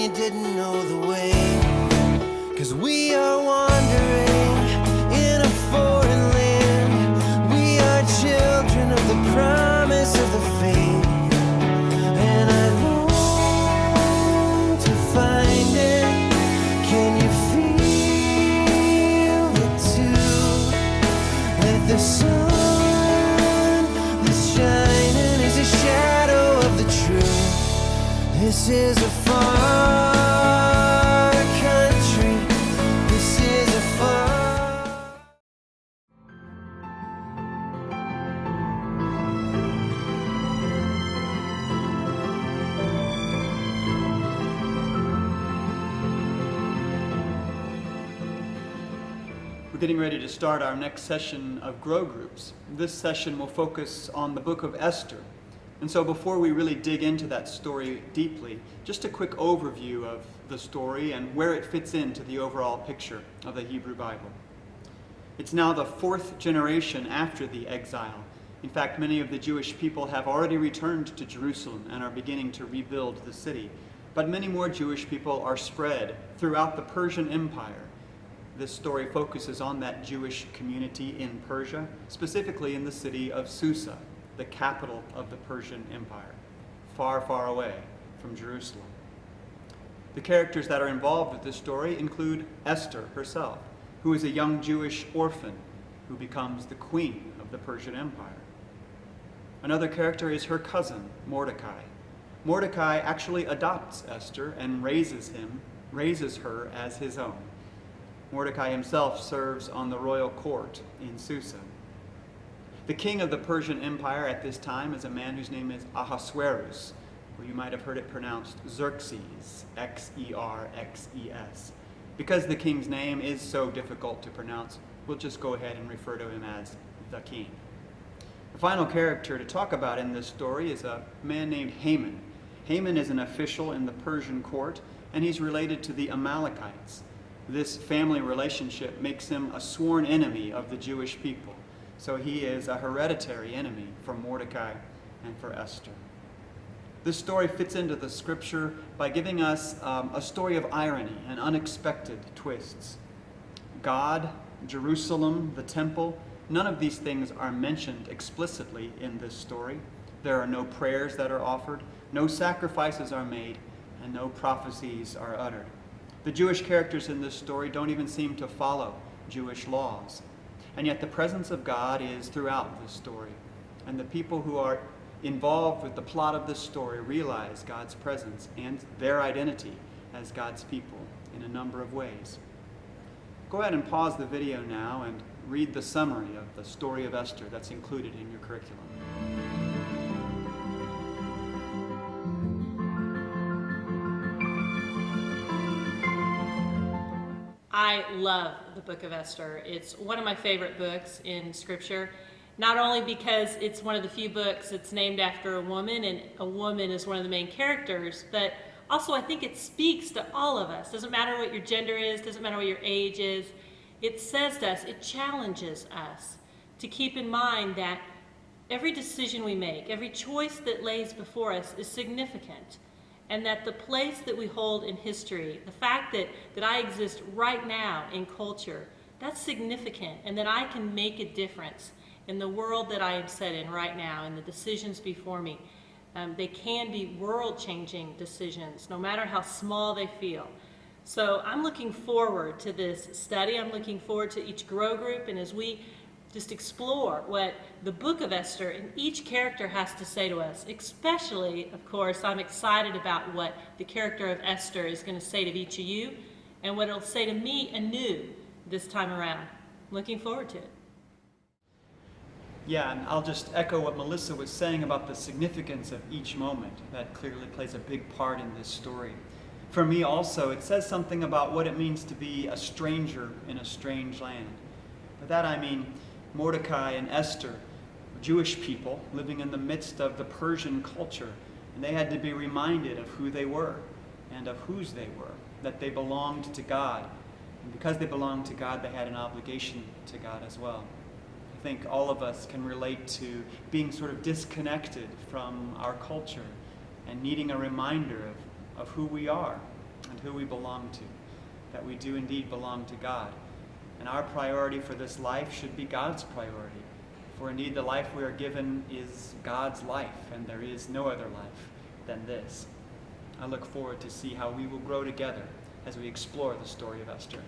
you didn't know the way. 'Cause we are wandering in a foreign land. We are children of the promise of the faith. And I long to find it. Can you feel it too? That the sun that's shining is a shadow of the truth. This is a far country. This is a far. We're getting ready to start our next session of Grow Groups. This session will focus on the book of Esther. And so before we really dig into that story deeply, just a quick overview of the story and where it fits into the overall picture of the Hebrew Bible. It's now the 4th generation after the exile. In fact, many of the Jewish people have already returned to Jerusalem and are beginning to rebuild the city. But many more Jewish people are spread throughout the Persian Empire. This story focuses on that Jewish community in Persia, specifically in the city of Susa, the capital of the Persian Empire, far, far away from Jerusalem. The characters that are involved with this story include Esther herself, who is a young Jewish orphan who becomes the queen of the Persian Empire. Another character is her cousin, Mordecai. Mordecai actually adopts Esther and raises her as his own. Mordecai himself serves on the royal court in Susa. The king of the Persian Empire at this time is a man whose name is Ahasuerus, or you might have heard it pronounced Xerxes, Xerxes. Because the king's name is so difficult to pronounce, we'll just go ahead and refer to him as the king. The final character to talk about in this story is a man named Haman. Haman is an official in the Persian court, and he's related to the Amalekites. This family relationship makes him a sworn enemy of the Jewish people. So he is a hereditary enemy for Mordecai and for Esther. This story fits into the scripture by giving us a story of irony and unexpected twists. God, Jerusalem, the temple, none of these things are mentioned explicitly in this story. There are no prayers that are offered, no sacrifices are made, and no prophecies are uttered. The Jewish characters in this story don't even seem to follow Jewish laws. And yet the presence of God is throughout this story. And the people who are involved with the plot of this story realize God's presence and their identity as God's people in a number of ways. Go ahead and pause the video now and read the summary of the story of Esther that's included in your curriculum. I love the book of Esther. It's one of my favorite books in Scripture, not only because it's one of the few books that's named after a woman, and a woman is one of the main characters, but also I think it speaks to all of us. Doesn't matter what your gender is, doesn't matter what your age is. It says to us, it challenges us to keep in mind that every decision we make, every choice that lays before us is significant. And that the place that we hold in history, the fact that I exist right now in culture, that's significant, and that I can make a difference in the world that I am set in right now and the decisions before me. They can be world-changing decisions, no matter how small they feel. So I'm looking forward to this study. I'm looking forward to each Grow Group, and as we just explore what the book of Esther and each character has to say to us. Especially, of course, I'm excited about what the character of Esther is going to say to each of you and what it'll say to me anew this time around. Looking forward to it. Yeah, and I'll just echo what Melissa was saying about the significance of each moment. That clearly plays a big part in this story. For me also, it says something about what it means to be a stranger in a strange land. By that I mean Mordecai and Esther, Jewish people living in the midst of the Persian culture, and they had to be reminded of who they were and of whose they were, that they belonged to God. And because they belonged to God, they had an obligation to God as well. I think all of us can relate to being sort of disconnected from our culture and needing a reminder of who we are who we belong to, that we do indeed belong to God. And our priority for this life should be God's priority. For indeed the life we are given is God's life, and there is no other life than this. I look forward to see how we will grow together as we explore the story of Esther.